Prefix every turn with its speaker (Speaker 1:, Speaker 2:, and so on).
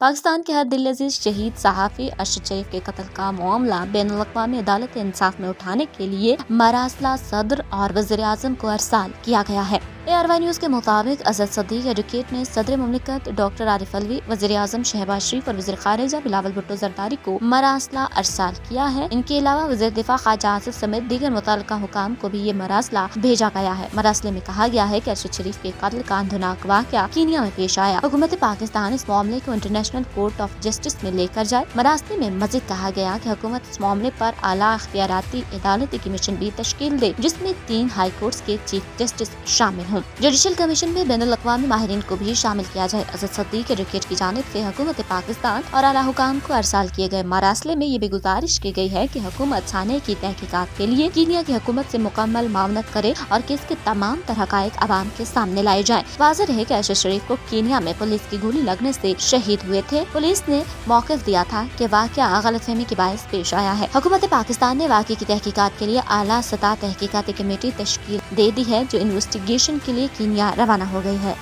Speaker 1: پاکستان کے ہر دل عزیز شہید صحافی ارشد شریف کے قتل کا معاملہ بین الاقوامی عدالت انصاف میں اٹھانے کے لیے مراسلہ صدر اور وزیر اعظم کو ارسال کیا گیا ہے۔ ARY نیوز کے مطابق اسد صدیق ایڈوکیٹ نے صدر مملکت ڈاکٹر عارف علوی، وزیر اعظم شہباز شریف اور وزیر خارجہ بلاول بھٹو زرداری کو مراسلہ ارسال کیا ہے۔ ان کے علاوہ وزیر دفاع خواجہ آصف سمیت دیگر متعلقہ حکام کو بھی یہ مراسلہ بھیجا گیا ہے۔ مراسلے میں کہا گیا ہے کہ ارشد شریف کے قتل کا اندھناک واقعہ کینیا میں پیش آیا۔ حکومت پاکستان اس معاملے کو انٹرنیشنل کورٹ آف جسٹس میں لے کر جائے۔ مراسلے میں مزید کہا گیا کہ حکومت اس معاملے پر اعلیٰ اختیاراتی عدالتی کمیشن بھی تشکیل دے جس میں 3 ہائی کورٹس کے چیف جسٹس شامل ہوں۔ جوڈیشل کمیشن میں بین الاقوامی ماہرین کو بھی شامل کیا جائے۔ اسد صدیق ایڈوکیٹ کی جانب سے حکومت پاکستان اور اعلیٰ حکام کو ارسال کیے گئے مراسلے میں یہ بھی گزارش کی گئی ہے کہ حکومت سانحے کی تحقیقات کے لیے کینیا کی حکومت سے مکمل معاونت کرے اور کیس کے تمام تر حقائق عوام کے سامنے لائے جائیں۔ واضح رہے کہ ارشد شریف کو کینیا میں پولیس کی گولی لگنے سے شہید ہوئے تھے۔ پولیس نے موقف دیا تھا کہ واقعہ غلط فہمی کے باعث پیش آیا ہے۔ حکومت پاکستان نے واقعے کی تحقیقات کے لیے اعلیٰ سطح تحقیقاتی کمیٹی تشکیل دے دی ہے جو انویسٹیگیشن کے لیے کینیا روانہ ہو گئی ہے۔